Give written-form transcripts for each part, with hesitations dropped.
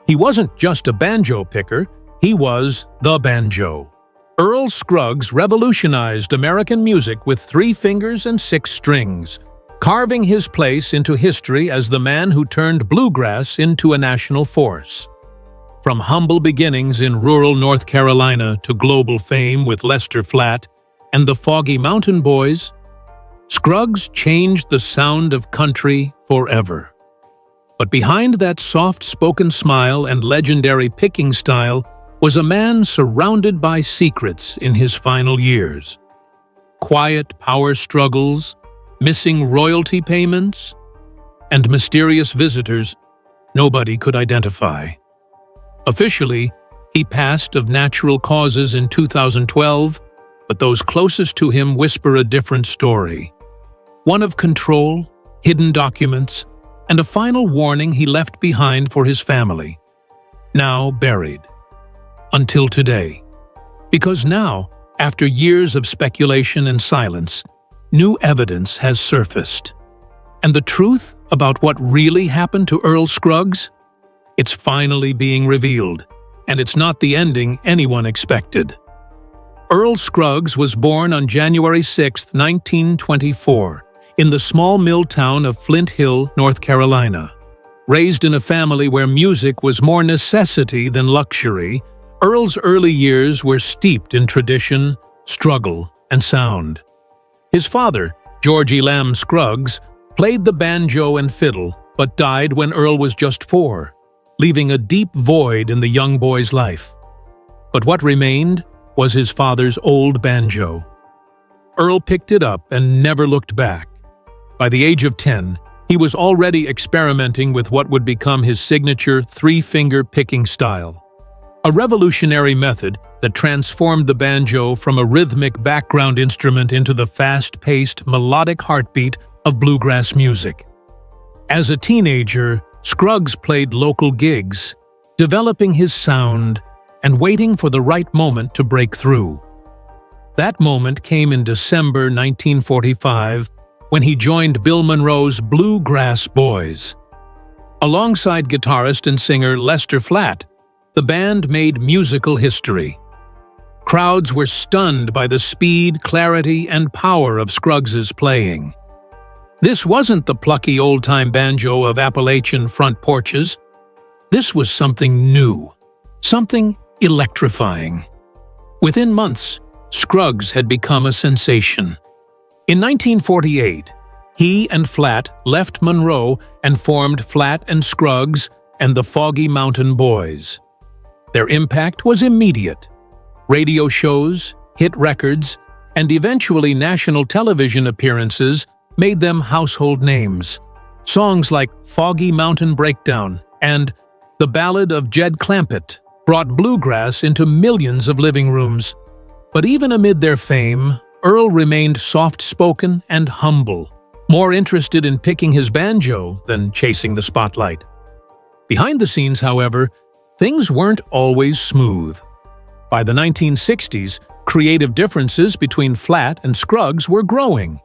He wasn't just a banjo picker, he was the banjo. Earl Scruggs revolutionized American music with 3 fingers and 6 strings, carving his place into history as the man who turned bluegrass into a national force. From humble beginnings in rural North Carolina to global fame with Lester Flatt and the Foggy Mountain Boys, Scruggs changed the sound of country forever. But behind that soft-spoken smile and legendary picking style was a man surrounded by secrets in his final years. Quiet power struggles, missing royalty payments, and mysterious visitors nobody could identify. Officially, he passed of natural causes in 2012, but those closest to him whisper a different story. One of control, hidden documents, and a final warning he left behind for his family. Now buried. Until today. Because now, after years of speculation and silence, new evidence has surfaced. And the truth about what really happened to Earl Scruggs? It's finally being revealed, and it's not the ending anyone expected. Earl Scruggs was born on January 6, 1924, in the small mill town of Flint Hill, North Carolina. Raised in a family where music was more necessity than luxury, Earl's early years were steeped in tradition, struggle, and sound. His father, George Lamb Scruggs, played the banjo and fiddle, but died when Earl was just 4, leaving a deep void in the young boy's life. But what remained was his father's old banjo. Earl picked it up and never looked back. By the age of 10, he was already experimenting with what would become his signature 3-finger picking style. A revolutionary method that transformed the banjo from a rhythmic background instrument into the fast-paced, melodic heartbeat of bluegrass music. As a teenager, Scruggs played local gigs, developing his sound and waiting for the right moment to break through. That moment came in December 1945 when he joined Bill Monroe's Bluegrass Boys. Alongside guitarist and singer Lester Flatt, the band made musical history. Crowds were stunned by the speed, clarity, and power of Scruggs's playing. This wasn't the plucky old-time banjo of Appalachian front porches. This was something new, something electrifying. Within months, Scruggs had become a sensation. In 1948, he and Flatt left Monroe and formed Flatt and Scruggs and the Foggy Mountain Boys. Their impact was immediate. Radio shows, hit records, and eventually national television appearances made them household names. Songs like Foggy Mountain Breakdown and The Ballad of Jed Clampett brought bluegrass into millions of living rooms. But even amid their fame, Earl remained soft-spoken and humble, more interested in picking his banjo than chasing the spotlight. Behind the scenes, however, things weren't always smooth. By the 1960s, creative differences between Flatt and Scruggs were growing.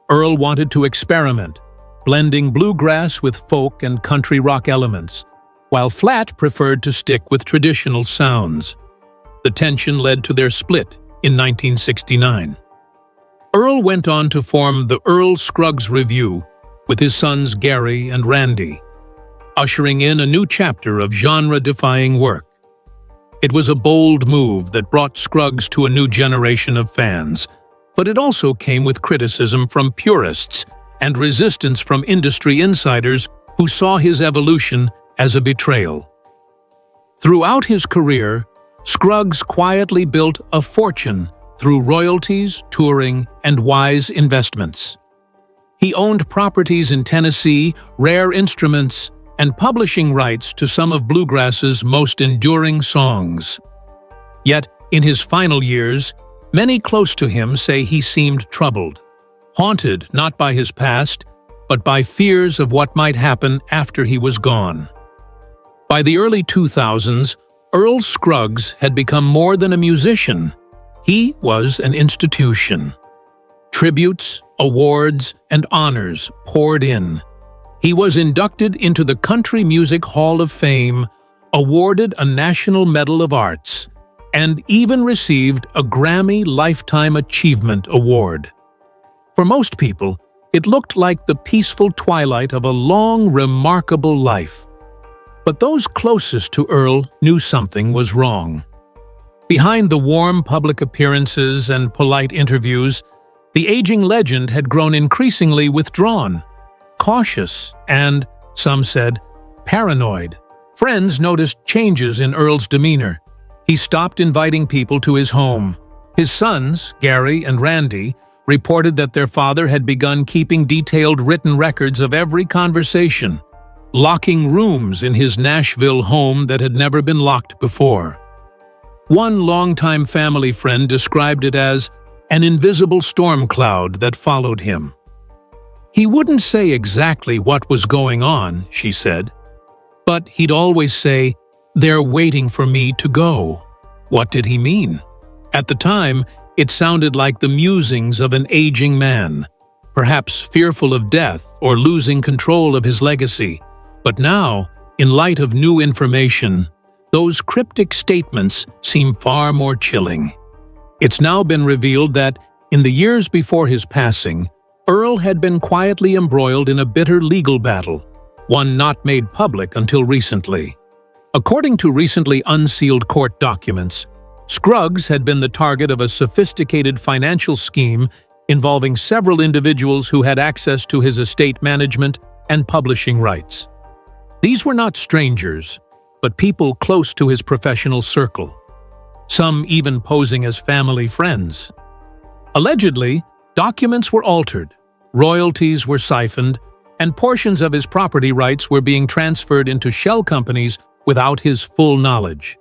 Earl wanted to experiment, blending bluegrass with folk and country rock elements, while Flatt preferred to stick with traditional sounds. The tension led to their split in 1969. Earl went on to form the Earl Scruggs Revue with his sons Gary and Randy, ushering in a new chapter of genre-defying work. It was a bold move that brought Scruggs to a new generation of fans, but it also came with criticism from purists and resistance from industry insiders who saw his evolution as a betrayal. Throughout his career, Scruggs quietly built a fortune through royalties, touring, and wise investments. He owned properties in Tennessee, rare instruments, and publishing rights to some of bluegrass's most enduring songs. Yet, in his final years, many close to him say he seemed troubled, haunted not by his past, but by fears of what might happen after he was gone. By the early 2000s, Earl Scruggs had become more than a musician. He was an institution. Tributes, awards, and honors poured in. He was inducted into the Country Music Hall of Fame, awarded a National Medal of Arts, and even received a Grammy Lifetime Achievement Award. For most people, it looked like the peaceful twilight of a long, remarkable life. But those closest to Earl knew something was wrong. Behind the warm public appearances and polite interviews, the aging legend had grown increasingly withdrawn, cautious, and, some said, paranoid. Friends noticed changes in Earl's demeanor. He stopped inviting people to his home. His sons, Gary and Randy, reported that their father had begun keeping detailed written records of every conversation, locking rooms in his Nashville home that had never been locked before. One longtime family friend described it as an invisible storm cloud that followed him. He wouldn't say exactly what was going on, she said, but he'd always say, "They're waiting for me to go." What did he mean? At the time, it sounded like the musings of an aging man, perhaps fearful of death or losing control of his legacy. But now, in light of new information, those cryptic statements seem far more chilling. It's now been revealed that, in the years before his passing, Earl had been quietly embroiled in a bitter legal battle, one not made public until recently. According to recently unsealed court documents, Scruggs had been the target of a sophisticated financial scheme involving several individuals who had access to his estate management and publishing rights. These were not strangers, but people close to his professional circle, some even posing as family friends. Allegedly, documents were altered, royalties were siphoned, and portions of his property rights were being transferred into shell companies without his full knowledge.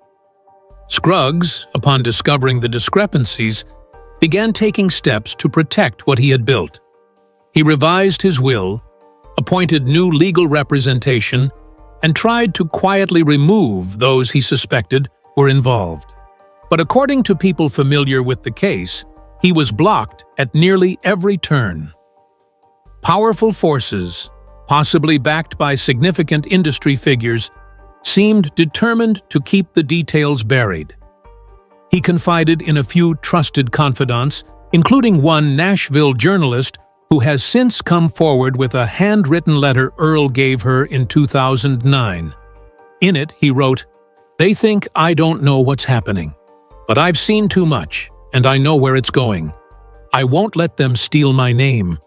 Scruggs, upon discovering the discrepancies, began taking steps to protect what he had built. He revised his will, appointed new legal representation, and tried to quietly remove those he suspected were involved. But according to people familiar with the case, he was blocked at nearly every turn. Powerful forces, possibly backed by significant industry figures, seemed determined to keep the details buried. He confided in a few trusted confidants, including one Nashville journalist who has since come forward with a handwritten letter Earl gave her in 2009. In it, he wrote, "They think I don't know what's happening, but I've seen too much, and I know where it's going. I won't let them steal my name."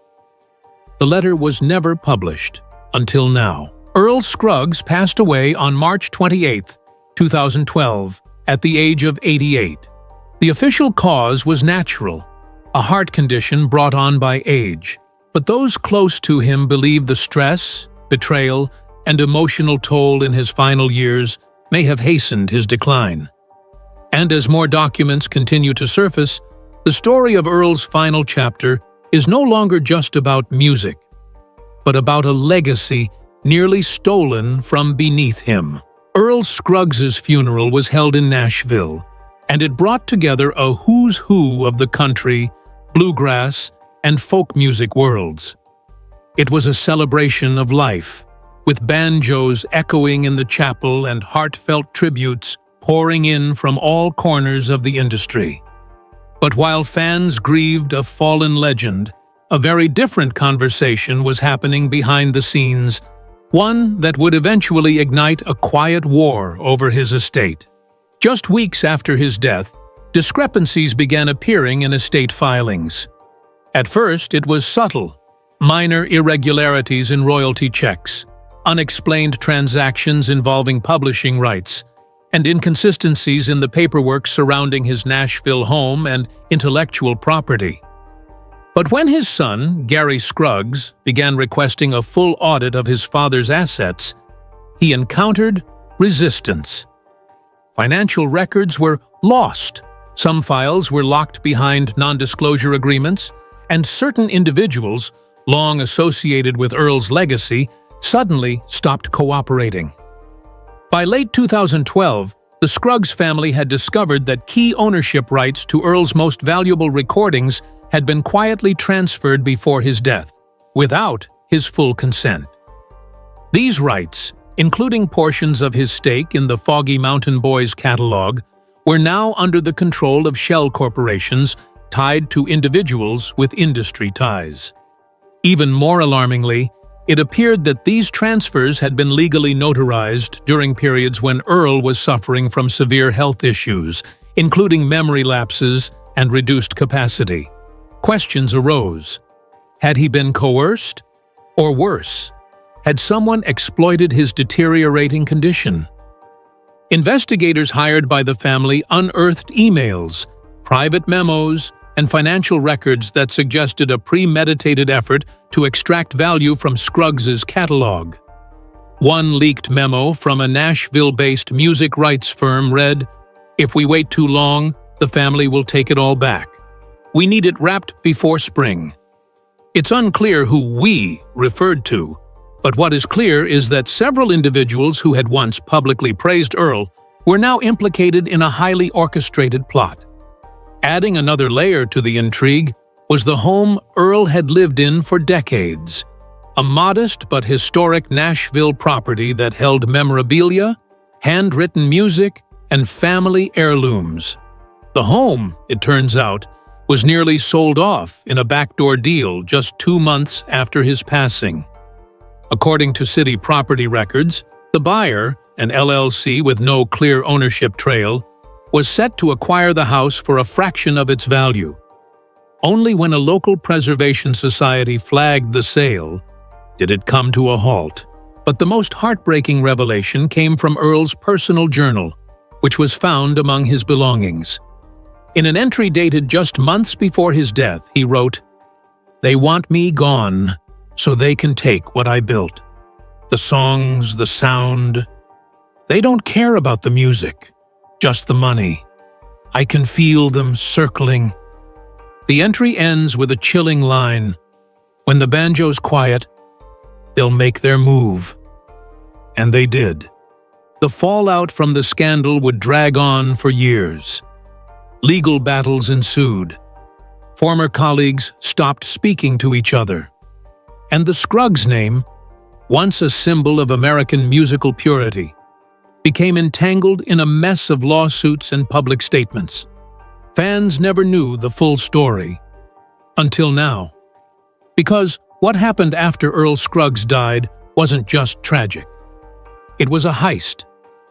The letter was never published, until now. Earl Scruggs passed away on March 28, 2012, at the age of 88. The official cause was natural, a heart condition brought on by age, but those close to him believe the stress, betrayal, and emotional toll in his final years may have hastened his decline. And as more documents continue to surface, the story of Earl's final chapter is no longer just about music, but about a legacy nearly stolen from beneath him. Earl Scruggs's funeral was held in Nashville, and it brought together a who's who of the country, bluegrass, and folk music worlds. It was a celebration of life, with banjos echoing in the chapel and heartfelt tributes pouring in from all corners of the industry. But while fans grieved a fallen legend, a very different conversation was happening behind the scenes, one that would eventually ignite a quiet war over his estate. Just weeks after his death, discrepancies began appearing in estate filings. At first, it was subtle, minor irregularities in royalty checks, unexplained transactions involving publishing rights, and inconsistencies in the paperwork surrounding his Nashville home and intellectual property. But when his son, Gary Scruggs, began requesting a full audit of his father's assets, he encountered resistance. Financial records were lost, some files were locked behind non-disclosure agreements, and certain individuals, long associated with Earl's legacy, suddenly stopped cooperating. By late 2012, the Scruggs family had discovered that key ownership rights to Earl's most valuable recordings had been quietly transferred before his death, without his full consent. These rights, including portions of his stake in the Foggy Mountain Boys catalog, were now under the control of shell corporations tied to individuals with industry ties. Even more alarmingly, it appeared that these transfers had been legally notarized during periods when Earl was suffering from severe health issues, including memory lapses and reduced capacity. Questions arose. Had he been coerced? Or worse, had someone exploited his deteriorating condition? Investigators hired by the family unearthed emails, private memos, and financial records that suggested a premeditated effort to extract value from Scruggs's catalog. One leaked memo from a Nashville-based music rights firm read, "If we wait too long, the family will take it all back. We need it wrapped before spring." It's unclear who "we" referred to, but what is clear is that several individuals who had once publicly praised Earl were now implicated in a highly orchestrated plot. Adding another layer to the intrigue was the home Earl had lived in for decades, a modest but historic Nashville property that held memorabilia, handwritten music, and family heirlooms. The home, it turns out, was nearly sold off in a backdoor deal just 2 months after his passing. According to city property records, the buyer, an LLC with no clear ownership trail, was set to acquire the house for a fraction of its value. Only when a local preservation society flagged the sale did it come to a halt. But the most heartbreaking revelation came from Earl's personal journal, which was found among his belongings. In an entry dated just months before his death, he wrote, "They want me gone so they can take what I built. The songs, the sound. They don't care about the music, just the money. I can feel them circling." The entry ends with a chilling line, "When the banjo's quiet, they'll make their move." And they did. The fallout from the scandal would drag on for years. Legal battles ensued. Former colleagues stopped speaking to each other. And the Scruggs name, once a symbol of American musical purity, became entangled in a mess of lawsuits and public statements. Fans never knew the full story. Until now. Because what happened after Earl Scruggs died wasn't just tragic. It was a heist,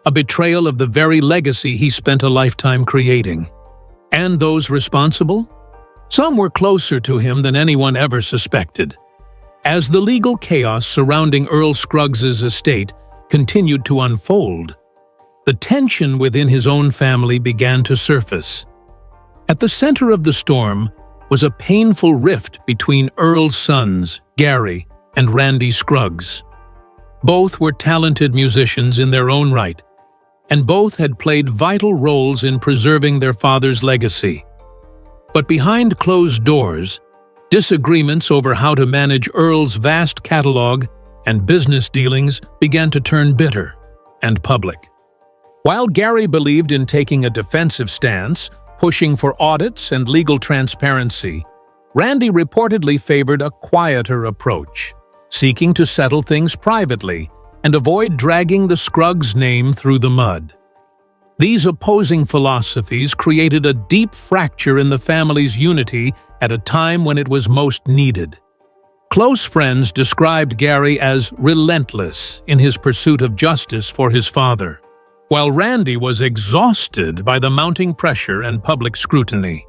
a betrayal of the very legacy he spent a lifetime creating. And those responsible? Some were closer to him than anyone ever suspected. As the legal chaos surrounding Earl Scruggs's estate continued to unfold, the tension within his own family began to surface. At the center of the storm was a painful rift between Earl's sons, Gary and Randy Scruggs. Both were talented musicians in their own right, and both had played vital roles in preserving their father's legacy. But behind closed doors, disagreements over how to manage Earl's vast catalog and business dealings began to turn bitter and public. While Gary believed in taking a defensive stance, pushing for audits and legal transparency, Randy reportedly favored a quieter approach, seeking to settle things privately and avoid dragging the Scruggs name through the mud. These opposing philosophies created a deep fracture in the family's unity at a time when it was most needed. Close friends described Gary as relentless in his pursuit of justice for his father, while Randy was exhausted by the mounting pressure and public scrutiny.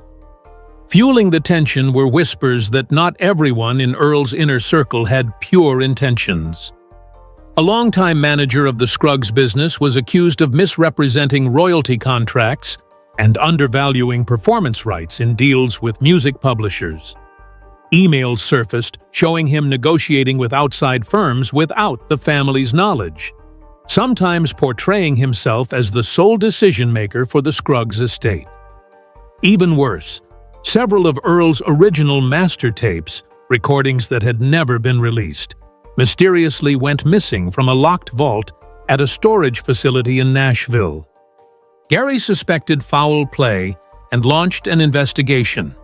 Fueling the tension were whispers that not everyone in Earl's inner circle had pure intentions. A longtime manager of the Scruggs business was accused of misrepresenting royalty contracts and undervaluing performance rights in deals with music publishers. Emails surfaced showing him negotiating with outside firms without the family's knowledge, sometimes portraying himself as the sole decision-maker for the Scruggs estate. Even worse, several of Earl's original master tapes, recordings that had never been released, mysteriously went missing from a locked vault at a storage facility in Nashville. Gary suspected foul play and launched an investigation.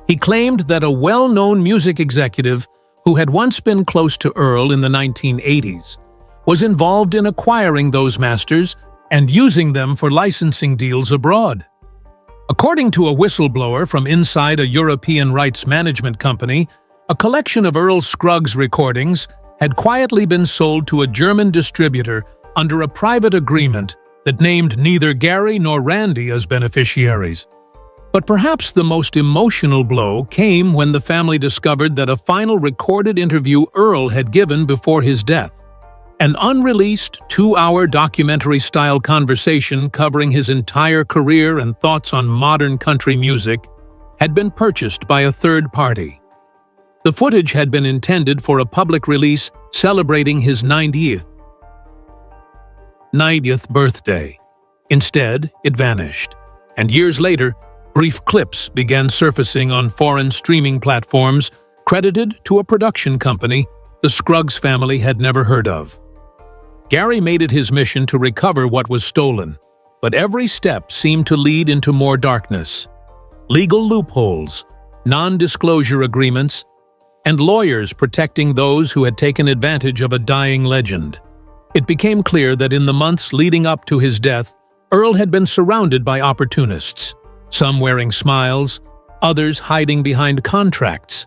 He claimed that a well-known music executive who had once been close to Earl in the 1980s was involved in acquiring those masters and using them for licensing deals abroad. According to a whistleblower from inside a European rights management company, a collection of Earl Scruggs recordings had quietly been sold to a German distributor under a private agreement that named neither Gary nor Randy as beneficiaries. But perhaps the most emotional blow came when the family discovered that a final recorded interview Earl had given before his death, an unreleased 2-hour documentary-style conversation covering his entire career and thoughts on modern country music, had been purchased by a third party. The footage had been intended for a public release celebrating his 90th birthday. Instead, it vanished, and years later, brief clips began surfacing on foreign streaming platforms credited to a production company the Scruggs family had never heard of. Gary made it his mission to recover what was stolen, but every step seemed to lead into more darkness. Legal loopholes, non-disclosure agreements, and lawyers protecting those who had taken advantage of a dying legend. It became clear that in the months leading up to his death, Earl had been surrounded by opportunists, some wearing smiles, others hiding behind contracts.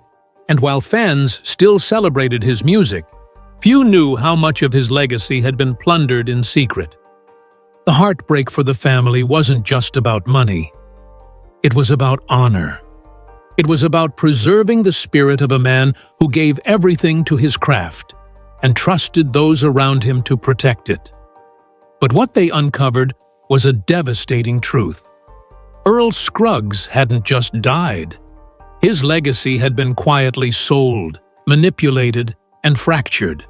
And while fans still celebrated his music, few knew how much of his legacy had been plundered in secret. The heartbreak for the family wasn't just about money. It was about honor. It was about preserving the spirit of a man who gave everything to his craft and trusted those around him to protect it. But what they uncovered was a devastating truth. Earl Scruggs hadn't just died. His legacy had been quietly sold, manipulated, and fractured.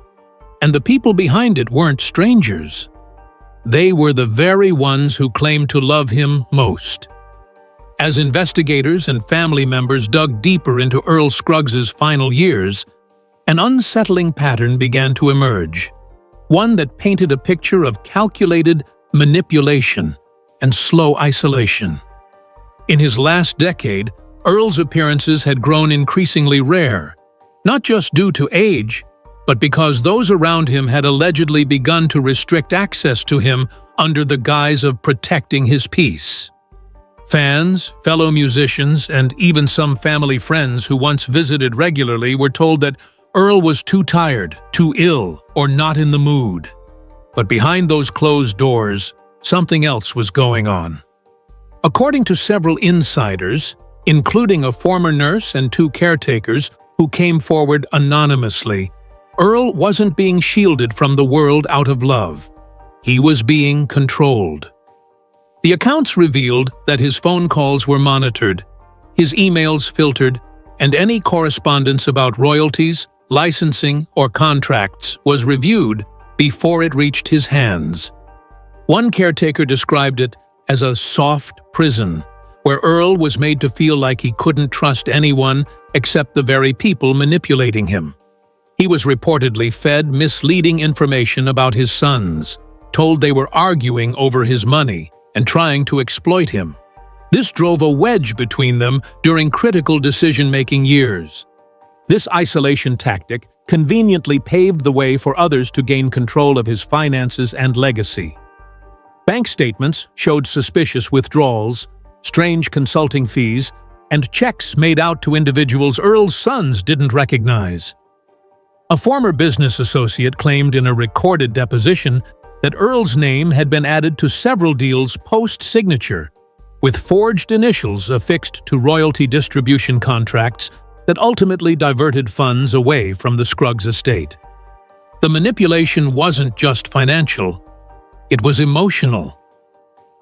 And the people behind it weren't strangers. They were the very ones who claimed to love him most. As investigators and family members dug deeper into Earl Scruggs's final years, an unsettling pattern began to emerge, one that painted a picture of calculated manipulation and slow isolation. In his last decade, Earl's appearances had grown increasingly rare, not just due to age, but because those around him had allegedly begun to restrict access to him under the guise of protecting his peace. Fans, fellow musicians, and even some family friends who once visited regularly were told that Earl was too tired, too ill, or not in the mood. But behind those closed doors, something else was going on. According to several insiders, including a former nurse and 2 caretakers who came forward anonymously, Earl wasn't being shielded from the world out of love. He was being controlled. The accounts revealed that his phone calls were monitored, his emails filtered, and any correspondence about royalties, licensing, or contracts was reviewed before it reached his hands. One caretaker described it as a soft prison, where Earl was made to feel like he couldn't trust anyone except the very people manipulating him. He was reportedly fed misleading information about his sons, told they were arguing over his money and trying to exploit him. This drove a wedge between them during critical decision-making years. This isolation tactic conveniently paved the way for others to gain control of his finances and legacy. Bank statements showed suspicious withdrawals, strange consulting fees, and checks made out to individuals Earl's sons didn't recognize. A former business associate claimed in a recorded deposition that Earl's name had been added to several deals post-signature, with forged initials affixed to royalty distribution contracts that ultimately diverted funds away from the Scruggs estate. The manipulation wasn't just financial, it was emotional.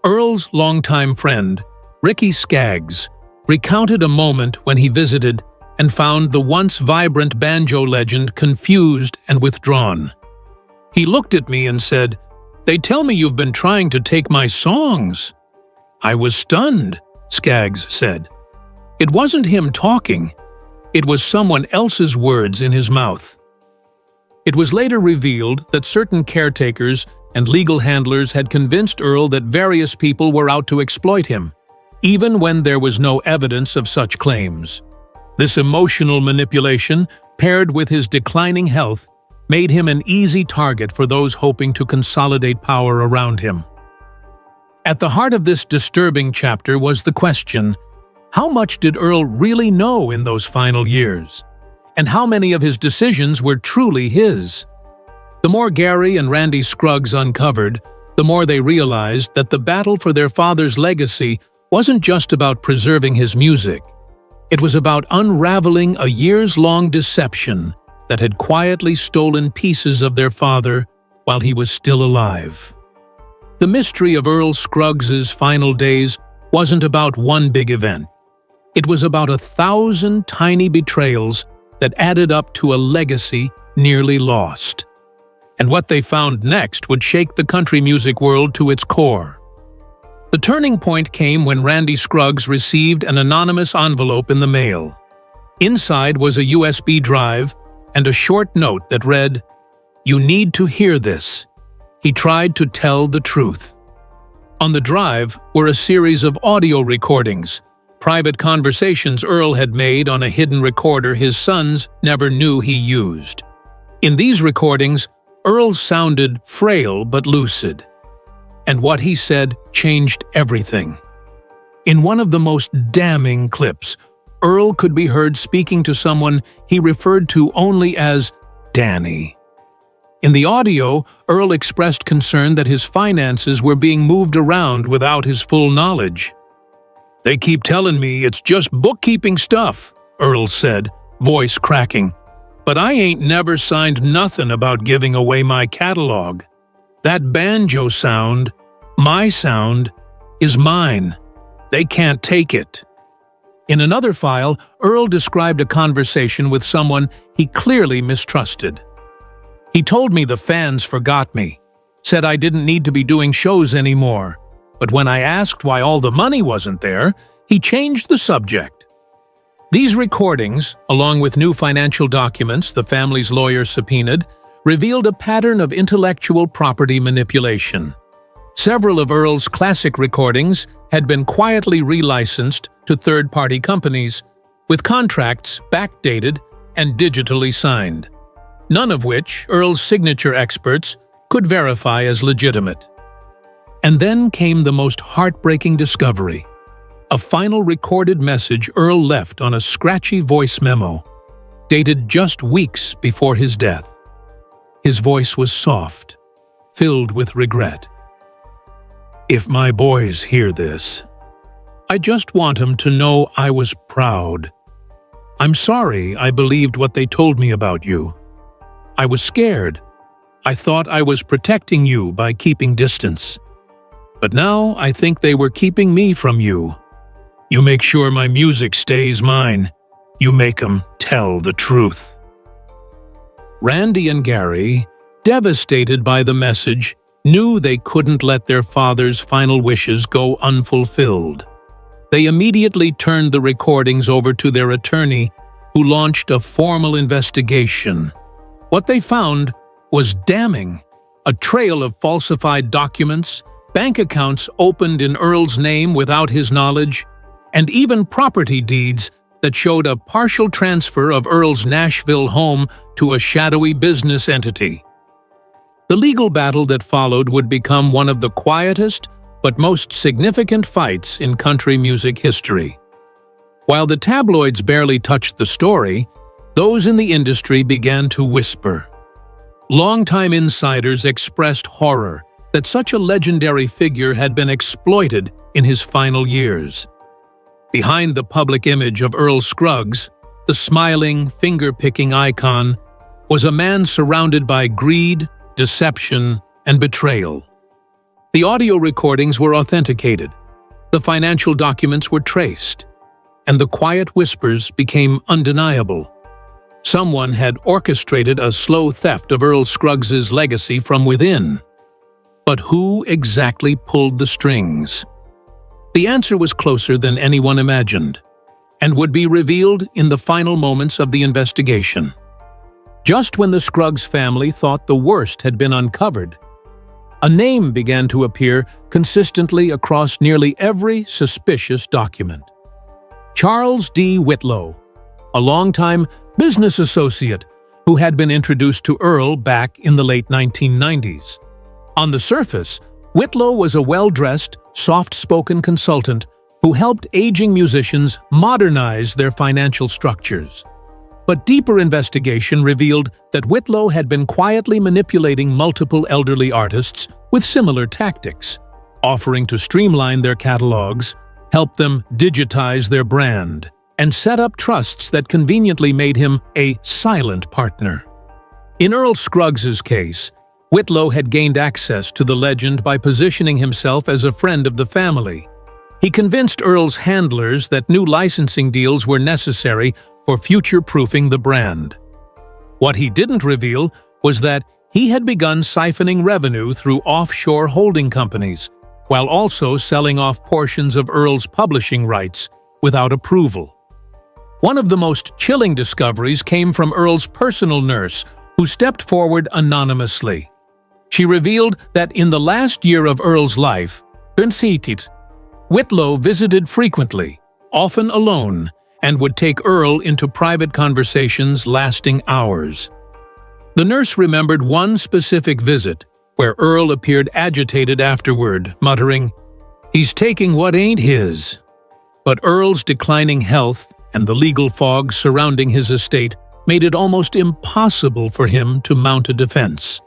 Earl's longtime friend, Ricky Skaggs, recounted a moment when he visited and found the once vibrant banjo legend confused and withdrawn. He looked at me and said, "They tell me you've been trying to take my songs." I was stunned, Skaggs said. It wasn't him talking. It was someone else's words in his mouth. It was later revealed that certain caretakers and legal handlers had convinced Earl that various people were out to exploit him, even when there was no evidence of such claims. This emotional manipulation, paired with his declining health, made him an easy target for those hoping to consolidate power around him. At the heart of this disturbing chapter was the question, how much did Earl really know in those final years? And how many of his decisions were truly his? The more Gary and Randy Scruggs uncovered, the more they realized that the battle for their father's legacy wasn't just about preserving his music. It was about unraveling a years-long deception that had quietly stolen pieces of their father while he was still alive. The mystery of Earl Scruggs' final days wasn't about one big event. It was about 1,000 tiny betrayals that added up to a legacy nearly lost. And what they found next would shake the country music world to its core. The turning point came when Randy Scruggs received an anonymous envelope in the mail. Inside was a USB drive and a short note that read, "You need to hear this. He tried to tell the truth." On the drive were a series of audio recordings, private conversations Earl had made on a hidden recorder his sons never knew he used. In these recordings, Earl sounded frail but lucid, and what he said changed everything. In one of the most damning clips, Earl could be heard speaking to someone he referred to only as Danny. In the audio, Earl expressed concern that his finances were being moved around without his full knowledge. "They keep telling me it's just bookkeeping stuff," Earl said, voice cracking. "But I ain't never signed nothing about giving away my catalog. That banjo sound, my sound, is mine. They can't take it." In another file, Earl described a conversation with someone he clearly mistrusted. "He told me the fans forgot me, said I didn't need to be doing shows anymore. But when I asked why all the money wasn't there, he changed the subject." These recordings, along with new financial documents the family's lawyer subpoenaed, revealed a pattern of intellectual property manipulation. Several of Earl's classic recordings had been quietly relicensed to third-party companies, with contracts backdated and digitally signed, none of which Earl's signature experts could verify as legitimate. And then came the most heartbreaking discovery: a final recorded message Earl left on a scratchy voice memo, dated just weeks before his death. His voice was soft, filled with regret. "If my boys hear this, I just want them to know I was proud. I'm sorry I believed what they told me about you. I was scared. I thought I was protecting you by keeping distance. But now I think they were keeping me from you. You make sure my music stays mine. You make 'em tell the truth." Randy and Gary, devastated by the message, knew they couldn't let their father's final wishes go unfulfilled. They immediately turned the recordings over to their attorney, who launched a formal investigation. What they found was damning: a trail of falsified documents, bank accounts opened in Earl's name without his knowledge, and even property deeds that showed a partial transfer of Earl's Nashville home to a shadowy business entity. The legal battle that followed would become one of the quietest but most significant fights in country music history. While the tabloids barely touched the story, those in the industry began to whisper. Longtime insiders expressed horror that such a legendary figure had been exploited in his final years. Behind the public image of Earl Scruggs, the smiling, finger-picking icon, was a man surrounded by greed, deception, and betrayal. The audio recordings were authenticated, the financial documents were traced, and the quiet whispers became undeniable. Someone had orchestrated a slow theft of Earl Scruggs' legacy from within. But who exactly pulled the strings? The answer was closer than anyone imagined, and would be revealed in the final moments of the investigation. Just when the Scruggs family thought the worst had been uncovered, a name began to appear consistently across nearly every suspicious document. Charles D. Whitlow, a longtime business associate, who had been introduced to Earl back in the late 1990s. On the surface, Whitlow was a well-dressed, soft-spoken consultant who helped aging musicians modernize their financial structures. But deeper investigation revealed that Whitlow had been quietly manipulating multiple elderly artists with similar tactics, offering to streamline their catalogs, help them digitize their brand, and set up trusts that conveniently made him a silent partner. In Earl Scruggs' case, Whitlow had gained access to the legend by positioning himself as a friend of the family. He convinced Earl's handlers that new licensing deals were necessary for future-proofing the brand. What he didn't reveal was that he had begun siphoning revenue through offshore holding companies, while also selling off portions of Earl's publishing rights without approval. One of the most chilling discoveries came from Earl's personal nurse, who stepped forward anonymously. She revealed that in the last year of Earl's life, Whitlow visited frequently, often alone, and would take Earl into private conversations lasting hours. The nurse remembered one specific visit, where Earl appeared agitated afterward, muttering, "He's taking what ain't his." But Earl's declining health and the legal fog surrounding his estate made it almost impossible for him to mount a defense.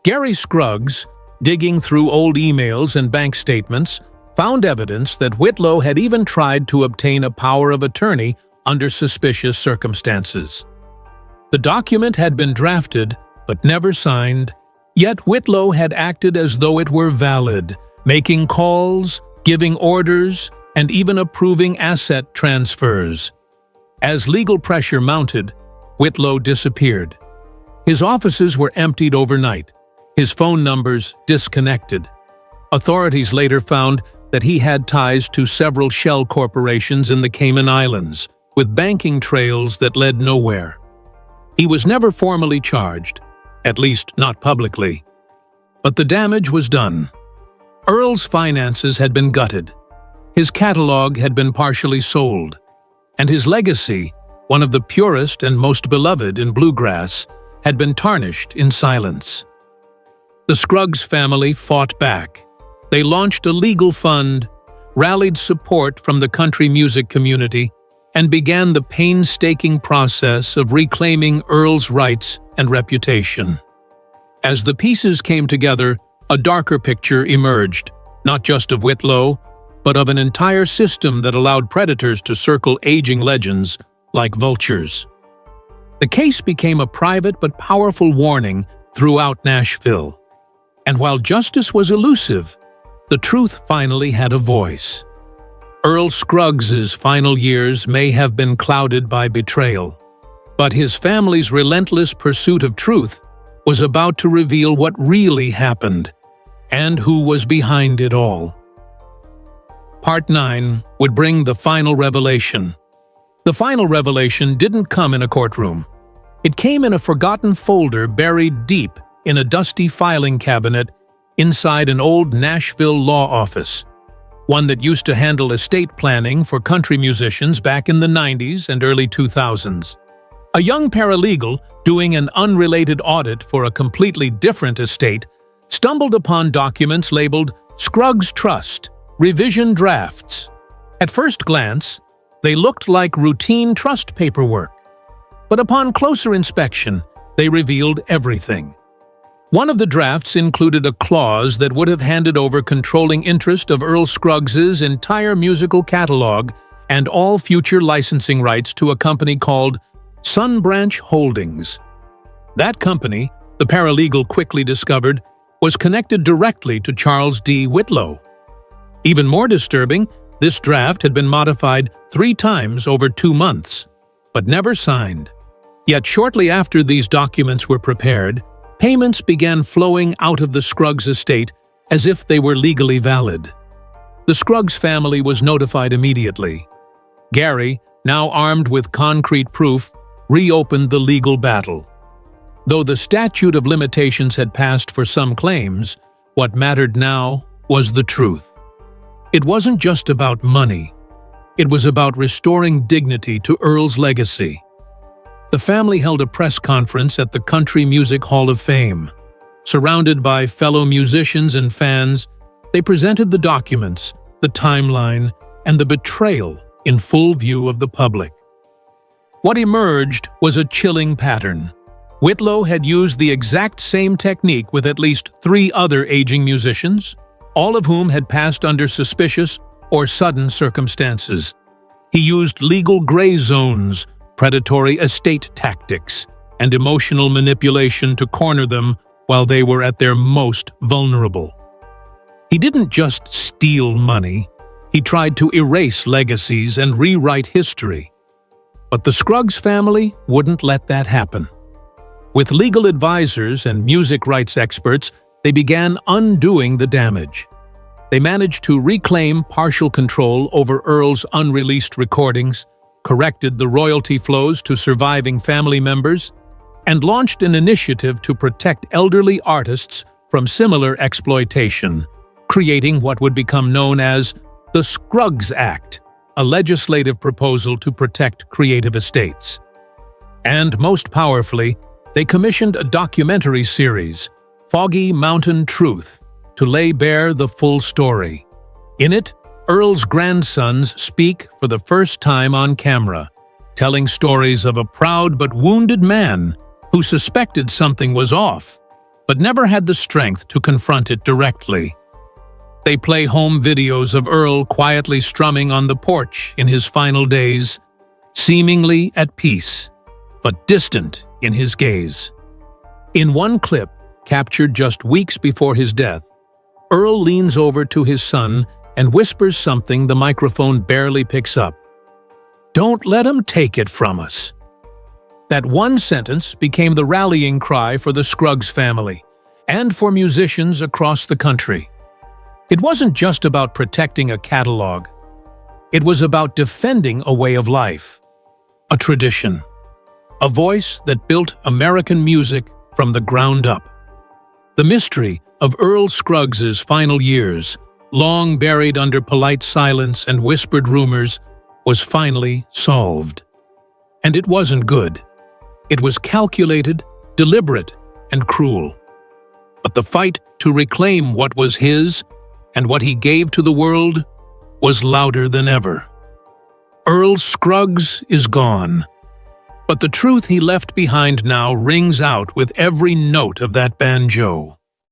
Gary Scruggs, digging through old emails and bank statements, found evidence that Whitlow had even tried to obtain a power of attorney under suspicious circumstances. The document had been drafted, but never signed, yet Whitlow had acted as though it were valid, making calls, giving orders, and even approving asset transfers. As legal pressure mounted, Whitlow disappeared. His offices were emptied overnight, his phone numbers disconnected. Authorities later found that he had ties to several shell corporations in the Cayman Islands, with banking trails that led nowhere. He was never formally charged, at least not publicly. But the damage was done. Earl's finances had been gutted. His catalog had been partially sold, and his legacy, one of the purest and most beloved in Bluegrass, had been tarnished in silence. The Scruggs family fought back. They launched a legal fund, rallied support from the country music community, and began the painstaking process of reclaiming Earl's rights and reputation. As the pieces came together, a darker picture emerged, not just of Whitlow, but of an entire system that allowed predators to circle aging legends like vultures. The case became a private but powerful warning throughout Nashville. And while justice was elusive, the truth finally had a voice. Earl Scruggs' final years may have been clouded by betrayal, but his family's relentless pursuit of truth was about to reveal what really happened and who was behind it all. Part 9 would bring the final revelation. The final revelation didn't come in a courtroom. It came in a forgotten folder buried deep in a dusty filing cabinet inside an old Nashville law office, one that used to handle estate planning for country musicians back in the 90s and early 2000s. A young paralegal doing an unrelated audit for a completely different estate stumbled upon documents labeled Scruggs Trust, Revision Drafts. At first glance, they looked like routine trust paperwork, but upon closer inspection, they revealed everything. One of the drafts included a clause that would have handed over controlling interest of Earl Scruggs' entire musical catalog and all future licensing rights to a company called Sunbranch Holdings. That company, the paralegal quickly discovered, was connected directly to Charles D. Whitlow. Even more disturbing, this draft had been modified 3 times over 2 months, but never signed. Yet shortly after these documents were prepared, payments began flowing out of the Scruggs estate as if they were legally valid. The Scruggs family was notified immediately. Gary, now armed with concrete proof, reopened the legal battle. Though the statute of limitations had passed for some claims, what mattered now was the truth. It wasn't just about money. It was about restoring dignity to Earl's legacy. The family held a press conference at the Country Music Hall of Fame. Surrounded by fellow musicians and fans, they presented the documents, the timeline, and the betrayal in full view of the public. What emerged was a chilling pattern. Whitlow had used the exact same technique with at least 3 other aging musicians, all of whom had passed under suspicious or sudden circumstances. He used legal gray zones, predatory estate tactics, and emotional manipulation to corner them while they were at their most vulnerable. He didn't just steal money, he tried to erase legacies and rewrite history. But the Scruggs family wouldn't let that happen. With legal advisors and music rights experts, they began undoing the damage. They managed to reclaim partial control over Earl's unreleased recordings, corrected the royalty flows to surviving family members, and launched an initiative to protect elderly artists from similar exploitation, creating what would become known as the Scruggs Act, a legislative proposal to protect creative estates. And most powerfully, they commissioned a documentary series, Foggy Mountain Truth, to lay bare the full story. In it, Earl's grandsons speak for the first time on camera, telling stories of a proud but wounded man who suspected something was off, but never had the strength to confront it directly. They play home videos of Earl quietly strumming on the porch in his final days, seemingly at peace, but distant in his gaze. In one clip, captured just weeks before his death, Earl leans over to his son and whispers something the microphone barely picks up. "Don't let him take it from us." That one sentence became the rallying cry for the Scruggs family and for musicians across the country. It wasn't just about protecting a catalog. It was about defending a way of life, a tradition, a voice that built American music from the ground up. The mystery of Earl Scruggs's final years, long buried under polite silence and whispered rumors, was finally solved. And it wasn't good. It was calculated, deliberate, and cruel. But the fight to reclaim what was his and what he gave to the world was louder than ever. Earl Scruggs is gone, but the truth he left behind now rings out with every note of that banjo.